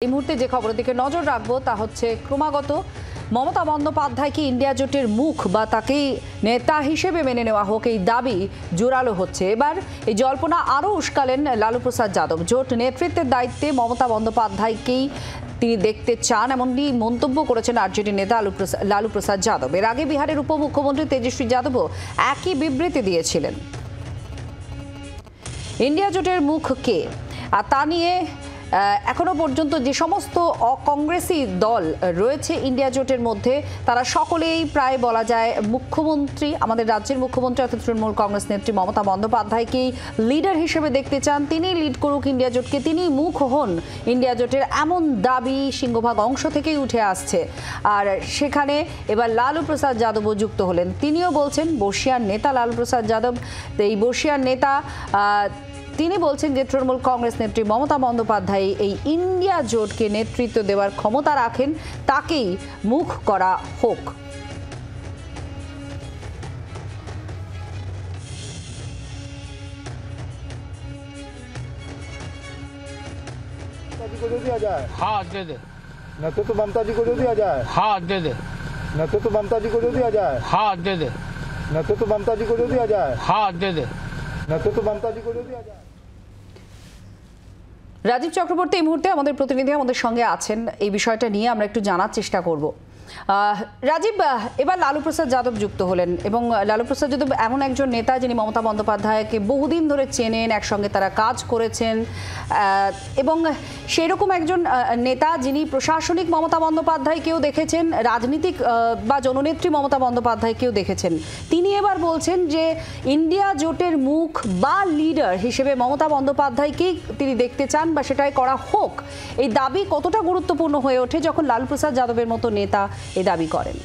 এই মুহূর্তে যে খবরের দিকে নজর রাখবো তা হচ্ছে ক্রমাগত মমতা বন্দ্যোপাধ্যায়কে ইন্ডিয়া জোটের মুখ বা তাকেই নেতা হিসেবে মেনে নেওয়া হোক এই দাবি জোরালো হচ্ছে। এবার এই জল্পনা আরও উস্কালেন লালু প্রসাদ যাদব। জোট নেতৃত্বের দায়িত্বে মমতা বন্দ্যোপাধ্যায়কেই তিনি দেখতে চান এমনটি মন্তব্য করেছেন আরজেডি নেতা লালু প্রসাদ যাদব। এর আগে বিহারের উপমুখ্যমন্ত্রী তেজস্বী যাদবও একই বিবৃতি দিয়েছিলেন। ইন্ডিয়া জোটের মুখ কে আর তা নিয়ে এখনো পর্যন্ত যে সমস্ত অকংগ্রেসি দল রয়েছে ইন্ডিয়া জোটের মধ্যে তারা সকলেই প্রায় বলা যায় মুখ্যমন্ত্রী আমাদের রাজ্যের মুখ্যমন্ত্রী অর্থাৎ তৃণমূল কংগ্রেস নেত্রী মমতা বন্দ্যোপাধ্যায়কেই লিডার হিসেবে দেখতে চান। তিনি লিড করুক ইন্ডিয়া জোটকে, তিনি মুখ হন ইন্ডিয়া জোটের, এমন দাবি সিংহভাগ অংশ থেকেই উঠে আসছে। আর সেখানে এবার লালু প্রসাদ যাদবও যুক্ত হলেন। তিনিও বলছেন, বর্ষিয়ার নেতা লালু প্রসাদ যাদব, এই বর্ষিয়ার নেতা তিনি বলছেন যে তৃণমূল কংগ্রেস নেত্রী মমতা বন্দ্যোপাধ্যায় এই ইন্ডিয়া জোটকে নেতৃত্ব দেওয়ার ক্ষমতা রাখেন, তাকেই মুখ করা হোক। को जो दिया जाए हाँ दे दे, नेतृत्व ममता जी को जो दिया जाए हाँ दे दे, नेतृत्व ममता जी को जो दिया जाए हाँ दे दे, नेतृत्व ममता जी को जो दिया जाए हाँ दे दे, नेतृत्व ममता जी को जो दिया जाए। রাজীব চক্রবর্তী এই মুহূর্তে আমাদের প্রতিনিধি আমাদের সঙ্গে আছেন। এই বিষয়টা নিয়ে আমরা একটু জানার চেষ্টা করব। রাজীব, এবার লালু প্রসাদ যাদব যুক্ত হলেন এবং লালু প্রসাদ যাদব এমন একজন নেতা যিনি মমতা বন্দ্যোপাধ্যায়কে বহুদিন ধরে চেনেন, একসঙ্গে তারা কাজ করেছেন এবং সেই রকম একজন নেতা যিনি প্রশাসনিক মমতা বন্দ্যোপাধ্যায়কেও দেখেছেন, রাজনীতিক বা জননেত্রী মমতা বন্দ্যোপাধ্যায়কেও দেখেছেন। তিনি এবার বলছেন যে ইন্ডিয়া জোটের মুখ বা লিডার হিসেবে মমতা বন্দ্যোপাধ্যায়কেই তিনি দেখতে চান বা সেটাই করা হোক। এই দাবি কতটা গুরুত্বপূর্ণ হয়ে ওঠে যখন লালু প্রসাদ যাদবের মতো নেতা এই দাবি করেন?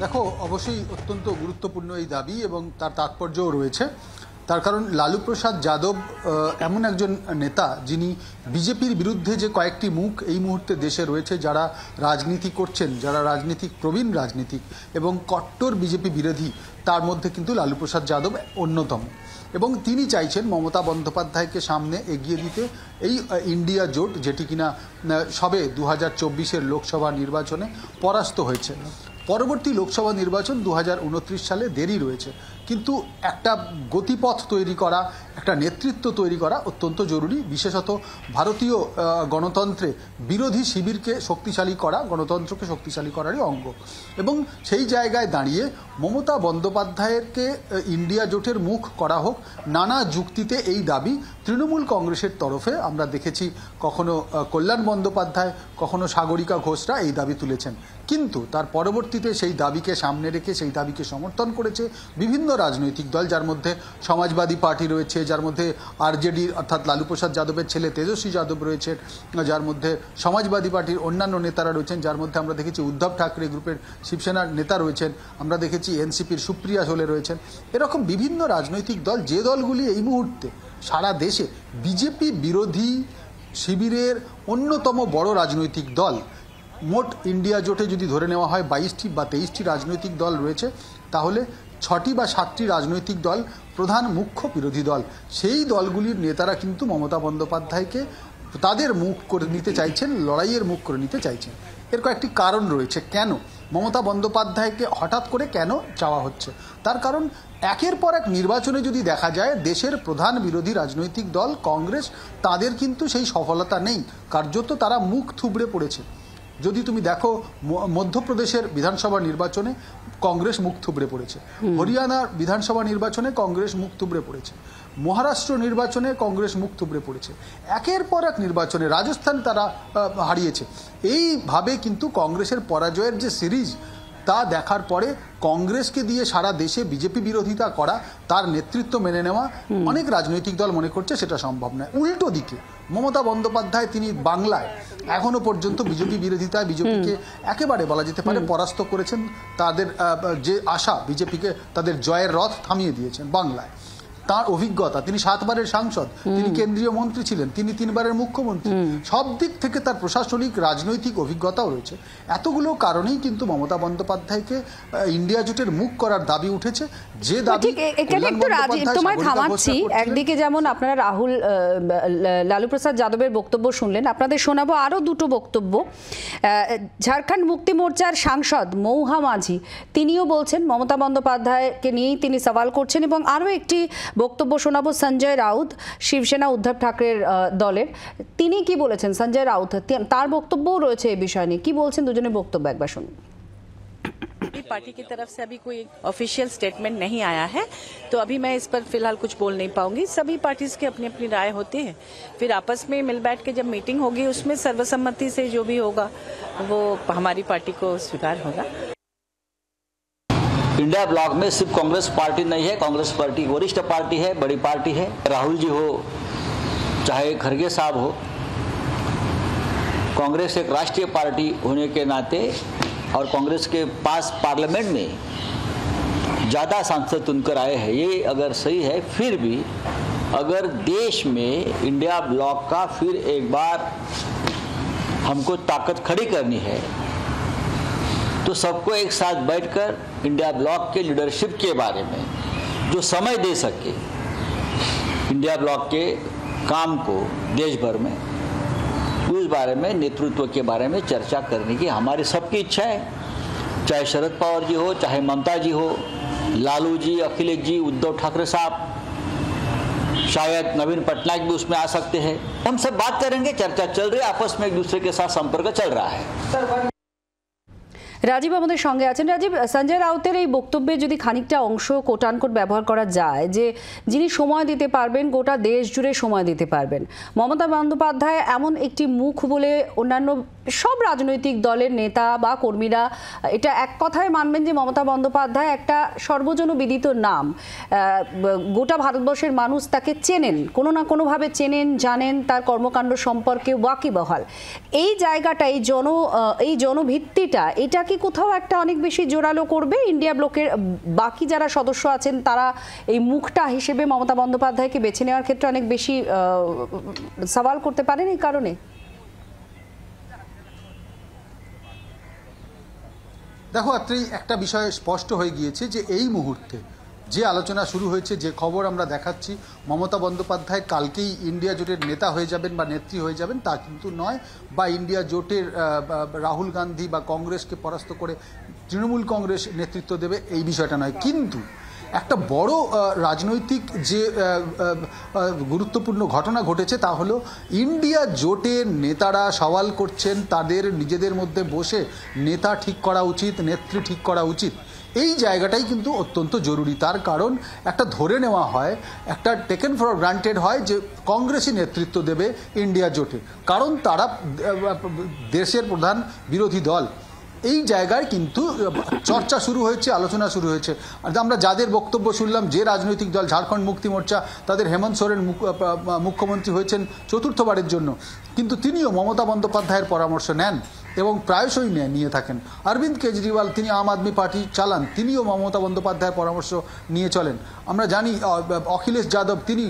দেখো, অবশ্যই অত্যন্ত গুরুত্বপূর্ণ এই দাবি এবং তার তাৎপর্যও রয়েছে। তার কারণ লালু প্রসাদ যাদব এমন একজন নেতা যিনি বিজেপির বিরুদ্ধে যে কয়েকটি মুখ এই মুহূর্তে দেশে রয়েছে, যারা রাজনীতি করছেন, যারা রাজনীতিক প্রবীণ রাজনীতিক এবং কট্টর বিজেপি বিরোধী, তার মধ্যে কিন্তু লালু প্রসাদ যাদব অন্যতম। এবং তিনি চাইছেন মমতা বন্দ্যোপাধ্যায়কে সামনে এগিয়ে দিতে এই ইন্ডিয়া জোট, যেটি কিনা সবে 2024-এর লোকসভা নির্বাচনে পরাস্ত হয়েছে। পরবর্তী লোকসভা নির্বাচন 2029 সালে দেরি রয়েছে, কিন্তু একটা গতিপথ তৈরি করা, একটা নেতৃত্ব তৈরি করা অত্যন্ত জরুরি। বিশেষত ভারতীয় গণতন্ত্রে বিরোধী শিবিরকে শক্তিশালী করা গণতন্ত্রকে শক্তিশালী করারই অঙ্গ। এবং সেই জায়গায় দাঁড়িয়ে মমতা বন্দ্যোপাধ্যায়কে ইন্ডিয়া জোটের মুখ করা হোক, নানা যুক্তিতে এই দাবি তৃণমূল কংগ্রেসের তরফে আমরা দেখেছি। কখনো কল্যাণ বন্দ্যোপাধ্যায়, কখনো সাগরিকা ঘোষরা এই দাবি তুলেছেন, কিন্তু তার পরবর্তীতে সেই দাবিকে সামনে রেখে সেই দাবিকে সমর্থন করেছে বিভিন্ন রাজনৈতিক দল, যার মধ্যে সমাজবাদী পার্টি রয়েছে, যার মধ্যে আরজেডি অর্থাৎ লালু প্রসাদ যাদবের ছেলে তেজস্বী যাদব রয়েছেন, যার মধ্যে সমাজবাদী পার্টির অন্যান্য নেতারা রয়েছেন, যার মধ্যে আমরা দেখেছি উদ্ধব ঠাকরে গ্রুপের শিবসেনার নেতা রয়েছেন, আমরা দেখেছি এনসিপির সুপ্রিয়া সোলে রয়েছেন। এরকম বিভিন্ন রাজনৈতিক দল, যে দলগুলি এই মুহূর্তে সারা দেশে বিজেপি বিরোধী শিবিরের অন্যতম বড় রাজনৈতিক দল। মোট ইন্ডিয়া জোটে যদি ধরে নেওয়া হয় 22টি বা 23টি রাজনৈতিক দল রয়েছে, তাহলে 6টি বা 7টি রাজনৈতিক দল প্রধান মুখ্য বিরোধী দল। সেই দলগুলির নেতারা কিন্তু মমতা বন্দ্যোপাধ্যায়কে তাদের মুখ করে নিতে চাইছেন, লড়াইয়ের মুখ করে নিতে চাইছেন। এর কয়েকটি কারণ রয়েছে কেন মমতা বন্দ্যোপাধ্যায়কে হঠাৎ করে কেন চাওয়া হচ্ছে। তার কারণ একের পর এক নির্বাচনে যদি দেখা যায়, দেশের প্রধান বিরোধী রাজনৈতিক দল কংগ্রেস, তাদের কিন্তু সেই সফলতা নেই, কার্যত তারা মুখ থুবড়ে পড়েছে। যদি তুমি দেখো, মধ্যপ্রদেশের বিধানসভা নির্বাচনে কংগ্রেস মুখ থুবড়ে পড়েছে, হরিয়ানার বিধানসভা নির্বাচনে কংগ্রেস মুখ থুবড়ে পড়েছে, মহারাষ্ট্র নির্বাচনে কংগ্রেস মুখ থুবড়ে পড়েছে, একের পর এক নির্বাচনে রাজস্থান তারা হারিয়েছে। এইভাবে কিন্তু কংগ্রেসের পরাজয়ের যে সিরিজ, তা দেখার পরে কংগ্রেসকে দিয়ে সারা দেশে বিজেপি বিরোধিতা করা, তার নেতৃত্ব মেনে নেওয়া অনেক রাজনৈতিক দল মনে করছে সেটা সম্ভব নয়। উল্টো দিকে মমতা বন্দ্যোপাধ্যায় তিনি বাংলায় এখনো পর্যন্ত বিজেপি বিরোধিতায় বিজেপিকে একেবারে বলা যেতে পারে পরাস্ত করেছেন। তাদের যে আশা, বিজেপিকে তাদের জয়ের রথ থামিয়ে দিয়েছেন বাংলায়। তার অভিজ্ঞতা, তিনি 7 বারের সাংসদ, তিনি কেন্দ্রীয় মন্ত্রী ছিলেন, তিনি 3 বারের মুখ্যমন্ত্রী, সব দিক থেকে তার প্রশাসনিক রাজনৈতিক অভিজ্ঞতাও রয়েছে। এতগুলো কারণেই কিন্তু মমতা বন্দ্যোপাধ্যায়কে ইন্ডিয়া জোটের মুখ করার দাবি উঠেছে, যে দাবি এখানে একটু তোমায় থামাচ্ছি। একদিকে যেমন আপনারা লালু প্রসাদ যাদবের বক্তব্য শুনলেন, আপনাদের শোনাবো আরো দুটো বক্তব্য। ঝাড়খণ্ড মুক্তি মোর্চার সাংসদ মৌহা মাঝি তিনিও বলছেন মমতা বন্দ্যোপাধ্যায়কে নিয়েই তিনি সওয়াল করছেন, এবং আরও একটি বক্তব্য শোনাবো সঞ্জয় রাউত, শিবসেনা উদ্ধব ঠাকরের দলের। তিনি কি বলেছেন সঞ্জয় রাউত, তার বক্তব্যও রয়েছে এই বিষয় নিয়ে। কি বলছেন দুজনের বক্তব্য একবার শুনুন। पार्टी की तरफ से अभी कोई ऑफिशियल स्टेटमेंट नहीं आया है, तो अभी मैं इस पर फिलहाल कुछ बोल नहीं पाऊंगी। सभी पार्टीज की अपनी अपनी राय होती है, फिर आपस में मिल बैठ के जब मीटिंग होगी उसमें सर्वसम्मति से जो भी होगा वो हमारी पार्टी को स्वीकार होगा। इंडिया ब्लॉक में सिर्फ कांग्रेस पार्टी नहीं है, कांग्रेस पार्टी वरिष्ठ पार्टी है, बड़ी पार्टी है। राहुल जी हो चाहे खड़गे साहब हो, कांग्रेस एक राष्ट्रीय पार्टी होने के नाते और कांग्रेस के पास पार्लियामेंट में ज़्यादा सांसद चुनकर आए हैं, ये अगर सही है, फिर भी अगर देश में इंडिया ब्लॉक का फिर एक बार हमको ताकत खड़ी करनी है तो सबको एक साथ बैठकर इंडिया ब्लॉक के लीडरशिप के बारे में जो समय दे सके, इंडिया ब्लॉक के काम को देश भर में, उस बारे में नेतृत्व के बारे में चर्चा करने की हमारी सबकी इच्छा है। चाहे शरद पवार जी हो, चाहे ममता जी हो, लालू जी, अखिलेश जी, उद्धव ठाकरे साहब, शायद नवीन पटनायक भी उसमें आ सकते हैं। हम सब बात करेंगे, चर्चा चल रही है, आपस में एक दूसरे के साथ संपर्क चल रहा है। রাজীব আমাদের সঙ্গে আছেন। রাজীব, সঞ্জয় রাউতের এই বক্তব্যে যদি খানিকটা অংশ কোটানকোট ব্যবহার করা যায়, যে যিনি সময় দিতে পারবেন, গোটা দেশ জুড়ে সময় দিতে পারবেন, মমতা বন্দ্যোপাধ্যায় এমন একটি মুখ বলে অন্যান্য সব রাজনৈতিক দলের নেতা বা কর্মীরা এটা এক কথায় মানবেন যে মমতা বন্দ্যোপাধ্যায় একটা সর্বজনবিদিত নাম, গোটা ভারতবর্ষের মানুষ তাকে চেনেন, কোনো না কোনোভাবে চেনেন, জানেন, তার কর্মকাণ্ড সম্পর্কে ওয়াকিবহাল। এই জায়গাটা, এই জনভিত্তিটা, এটা কি কোথাও একটা অনেক বেশি জোরালো করবে ইন্ডিয়া ব্লকের বাকি যারা সদস্য আছেন, তারা এই মুখটা হিসেবে মমতা বন্দ্যোপাধ্যায়কে বেছে নেওয়ার ক্ষেত্রে অনেক বেশি সওয়াল করতে পারেন এই কারণে? দেখো, একটা বিষয় স্পষ্ট হয়ে গিয়েছে যে এই মুহূর্তে যে আলোচনা শুরু হয়েছে, যে খবর আমরা দেখাচ্ছি, মমতা বন্দ্যোপাধ্যায় কালকেই ইন্ডিয়া জোটের নেতা হয়ে যাবেন বা নেত্রী হয়ে যাবেন তা কিন্তু নয়, বা ইন্ডিয়া জোটের রাহুল গান্ধী বা কংগ্রেসকে পরাস্ত করে তৃণমূল কংগ্রেস নেতৃত্ব দেবে এই বিষয়টা নয়। কিন্তু একটা বড় রাজনৈতিক যে গুরুত্বপূর্ণ ঘটনা ঘটেছে তা হলো ইন্ডিয়া জোটের নেতারা সওয়াল করছেন তাদের নিজেদের মধ্যে বসে নেতা ঠিক করা উচিত, নেত্রী ঠিক করা উচিত। এই জায়গাটাই কিন্তু অত্যন্ত জরুরি। তার কারণ একটা ধরে নেওয়া হয়, একটা টেকেন ফর গ্রান্টেড হয় যে কংগ্রেসই নেতৃত্ব দেবে ইন্ডিয়া জোটে, কারণ তারা দেশের প্রধান বিরোধী দল। এই জায়গায় কিন্তু চর্চা শুরু হয়েছে, আলোচনা শুরু হয়েছে। আর আমরা যাদের বক্তব্য শুনলাম, যে রাজনৈতিক দল ঝাড়খণ্ড মুক্তি মোর্চা, তাদের হেমন্ত সোরেন মুখ্যমন্ত্রী হয়েছেন 4র্থবারের জন্য, কিন্তু তিনিও মমতা বন্দ্যোপাধ্যায়ের পরামর্শ নেন এবং প্রায়শই নিয়ে থাকেন। অরবিন্দ কেজরিওয়াল, তিনি আম আদমি পার্টি চালান, তিনিও মমতা বন্দ্যোপাধ্যায়ের পরামর্শ নিয়ে চলেন। আমরা জানি অখিলেশ যাদব, তিনি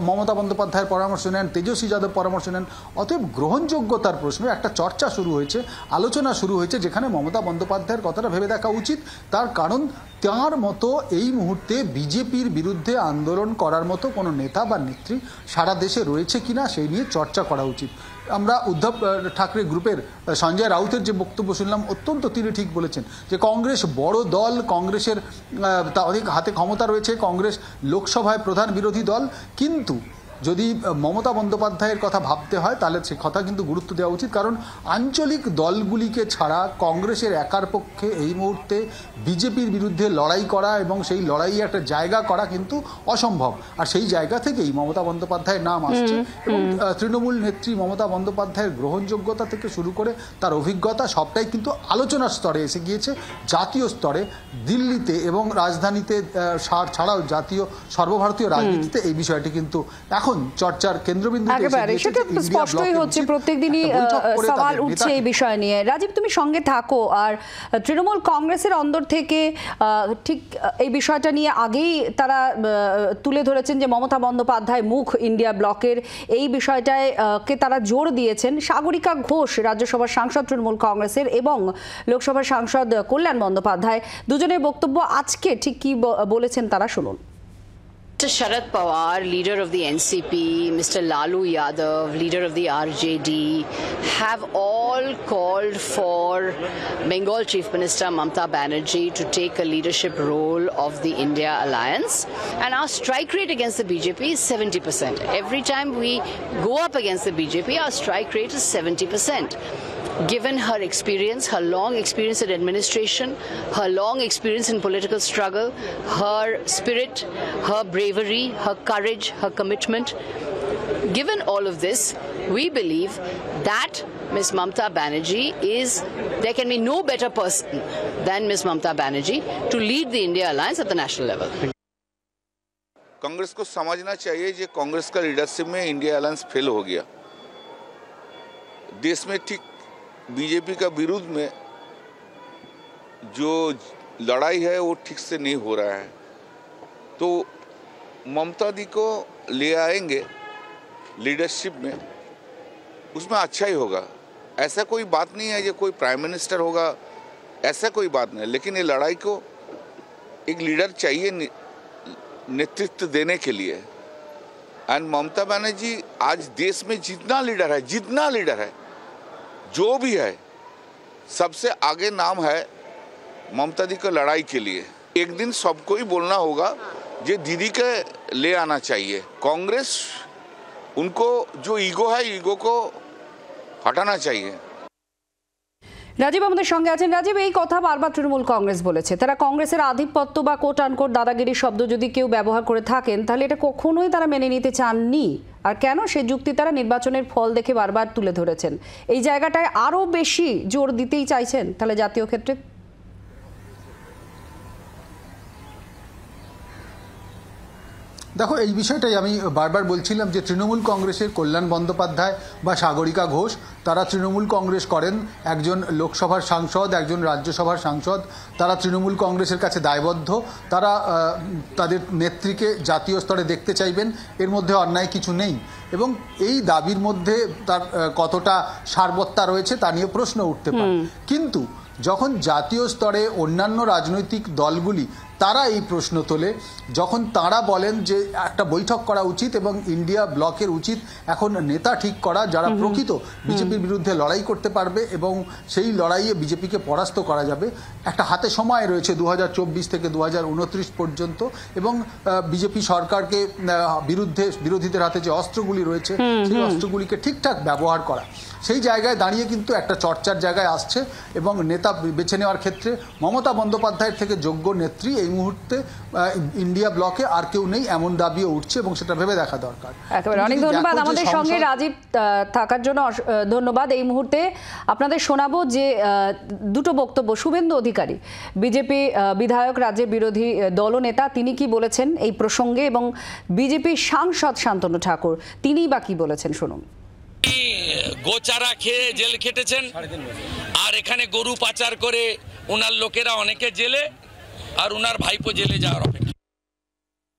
মমতা বন্দ্যোপাধ্যায়ের পরামর্শ নেন, তেজস্বী যাদব পরামর্শ নেন। অতএব গ্রহণযোগ্যতার প্রশ্নে একটা চর্চা শুরু হয়েছে, আলোচনা শুরু হয়েছে, যেখানে মমতা বন্দ্যোপাধ্যায়ের কথাটা ভেবে দেখা উচিত। তার কারণ তার মতো এই মুহূর্তে বিজেপির বিরুদ্ধে আন্দোলন করার মতো কোনো নেতা বা নেত্রী সারা দেশে রয়েছে কিনা সেই নিয়ে চর্চা করা উচিত। আমরা উদ্ধব ঠাকরে গ্রুপের সঞ্জয় রাউতের যে বক্তব্য শুনলাম, অত্যন্ত তিনি ঠিক বলেছেন যে কংগ্রেস বড় দল, কংগ্রেসের অনেক হাতে ক্ষমতা রয়েছে, কংগ্রেস লোকসভায় প্রধান বিরোধী দল, কিন্তু যদি মমতা বন্দ্যোপাধ্যায়ের কথা ভাবতে হয় তাহলে সে কথা কিন্তু গুরুত্ব দেওয়া উচিত। কারণ আঞ্চলিক দলগুলিকে ছাড়া কংগ্রেসের একার পক্ষে এই মুহূর্তে বিজেপির বিরুদ্ধে লড়াই করা এবং সেই লড়াইয়ে একটা জায়গা করা কিন্তু অসম্ভব। আর সেই জায়গা থেকেই মমতা বন্দ্যোপাধ্যায়ের নাম আসছে এবং তৃণমূল নেত্রী মমতা বন্দ্যোপাধ্যায়ের গ্রহণযোগ্যতা থেকে শুরু করে তার অভিজ্ঞতা সবটাই কিন্তু আলোচনার স্তরে এসে গিয়েছে। জাতীয় স্তরে দিল্লিতে এবং রাজধানীতে ছাড়াও জাতীয় সর্বভারতীয় রাজনীতিতে এই বিষয়টি কিন্তু এখন এখন চর্চার কেন্দ্রবিন্দুতে এসে একেবারে গিয়েছে সেটা যে ইন্ডিয়া স্পষ্টই ব্লকের হচ্ছে, উচিত প্রত্যেকদিনই একটা বৈঠক করে সওয়াল তাদের উঠছে এই নেতাকে- বিষয় নিয়ে। রাজীব, তুমি সঙ্গে থাকো। আর তৃণমূল কংগ্রেসের অন্দর থেকে ঠিক এই বিষয়টা নিয়ে আগেই তারা তুলে ধরেছেন যে মমতা বন্দ্যোপাধ্যায় মুখ ইন্ডিয়া ব্লকের, এই বিষয়টায় কে তারা জোর দিয়েছেন। সাগরিকা ঘোষ রাজ্যসভার সাংসদ তৃণমূল কংগ্রেসের এবং লোকসভার সাংসদ কল্যাণ বন্দ্যোপাধ্যায়, দুজনের বক্তব্য আজকে ঠিক কি বলেছেন তারা শুনুন। Mr. Sharad Pawar, leader of the NCP, Mr. Lalu Yadav, leader of the RJD, have all called for Bengal Chief Minister Mamata Banerjee to take a leadership role of the India Alliance. And our strike rate against the BJP is 70%. Every time we go up against the BJP, our strike rate is 70%. Given her experience, her long experience in administration, her long experience in political struggle, her spirit, her bravery, her courage, her commitment, given all of this, we believe that Ms. Mamata Banerjee there can be no better person than Ms. Mamata Banerjee to lead the India Alliance at the national level. Congress को समझना चाहिए कि कांग्रेस का leadership में India alliance fail हो गया। देश में ठीक बीजेपी का विरुद्ध में जो लड़ाई है वो ठीक से नहीं हो रहा है, तो ममता दी को ले आएंगे लीडरशिप में, उसमें अच्छा ही होगा। ऐसा कोई बात नहीं है कि कोई प्राइम मिनिस्टर होगा, ऐसा कोई बात नहीं, लेकिन ये लड़ाई को एक लीडर चाहिए नेतृत्व देने के लिए। एंड ममता बनर्जी आज देश में जितना लीडर है जो भी है, सबसे आगे नाम है ममता दी को लड़ाई के लिए। एक दिन सबको ही बोलना होगा ये दीदी के ले आना चाहिए। कांग्रेस उनको जो ईगो है, ईगो को हटाना चाहिए। রাজীব আমাদের সঙ্গে আছেন। রাজীব, এই কথা বারবার তৃণমূল কংগ্রেস বলেছে, তারা কংগ্রেসের আধিপত্য বা কোট আনকোট দাদাগিরি শব্দ যদি কেউ ব্যবহার করে থাকেন তাহলে এটা কখনোই তারা মেনে নিতে চাননি। আর কেন সে যুক্তি তারা নির্বাচনের ফল দেখে বারবার তুলে ধরেছেন। এই জায়গাটায় আরও বেশি জোর দিতেই চাইছেন তাহলে জাতীয় ক্ষেত্রে। দেখো, এই বিষয়টাই আমি বারবার বলছিলাম যে তৃণমূল কংগ্রেসের কল্যাণ বন্দ্যোপাধ্যায় বা সাগরিকা ঘোষ, তারা তৃণমূল কংগ্রেস করেন, একজন লোকসভার সাংসদ, একজন রাজ্যসভার সাংসদ, তারা তৃণমূল কংগ্রেসের কাছে দায়বদ্ধ, তারা তাদের নেত্রীকে জাতীয় স্তরে দেখতে চাইবেন, এর মধ্যে অন্যায় কিছু নেই। এবং এই দাবির মধ্যে তার কতটা সারবত্তা রয়েছে তা নিয়ে প্রশ্ন উঠতে পারে। কিন্তু যখন জাতীয় স্তরে অন্যান্য রাজনৈতিক দলগুলি তারা এই প্রশ্ন তোলে, যখন তারা বলেন যে একটা বৈঠক করা উচিত এবং ইন্ডিয়া ব্লকের উচিত এখন নেতা ঠিক করা যারা প্রকৃত বিজেপির বিরুদ্ধে লড়াই করতে পারবে এবং সেই লড়াইয়ে বিজেপিকে পরাস্ত করা যাবে, একটা হাতে সময় রয়েছে 2024 থেকে 2029 পর্যন্ত, এবং বিজেপি সরকারকে বিরোধীদের হাতে যে অস্ত্রগুলি রয়েছে সেই অস্ত্রগুলিকে ঠিকঠাক ব্যবহার করা, সেই জায়গায় দাঁড়িয়ে কিন্তু একটা চর্চার জায়গায় আসছে। এবং নেতা বেছে নেওয়ার ক্ষেত্রে মমতা বন্দ্যোপাধ্যায়ের থেকে যোগ্য নেত্রী এই মুহূর্তে ইন্ডিয়া ব্লকে আর কেউ নেই, এমন দাবিও উঠছে এবং সেটা ভেবে দেখা দরকার। একেবারে অনেক ধন্যবাদ আমাদের সঙ্গে রাজীব থাকার জন্য। ধন্যবাদ। এই মুহূর্তে আপনাদের শোনাবো যে দুটো বক্তব্য। শুভেন্দু অধিকারী, বিজেপি বিধায়ক, রাজ্যের বিরোধী দলনেতা, তিনি কি বলেছেন এই প্রসঙ্গে, এবং বিজেপি সাংসদ শান্তনু ঠাকুর তিনিই বা কি বলেছেন শুনুন। গোচারা খেয়ে জেল খেটেছেন, আর এখানে গরু পাচার করে ওনার লোকেরা অনেকে জেলে, আর ওনার ভাইপো জেলে যাওয়ার অপেক্ষা।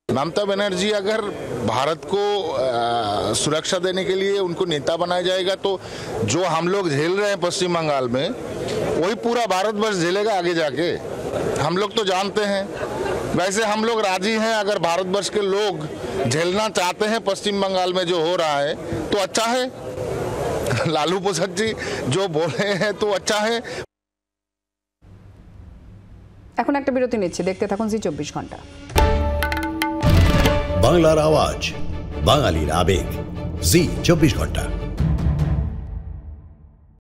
ममता बनर्जी अगर भारत को सुरक्षा देने के लिए उनको नेता बनाया जाएगा तो जो हम लोग झेल रहे हैं पश्चिम बंगाल में वही पूरा भारतवर्ष झेलेगा आगे जाके। हम लोग तो जानते हैं, वैसे हम लोग राजी हैं अगर भारतवर्ष के लोग झेलना चाहते हैं पश्चिम बंगाल में जो हो रहा है तो अच्छा है। लालू प्रसाद जी जो बोले हैं तो अच्छा है। এখন একটা বিরতি নিচ্ছি, দেখতে থাকুন জি 24 ঘন্টা। বাংলার আওয়াজ, বাঙালির আবেগ, জি 24 ঘন্টা।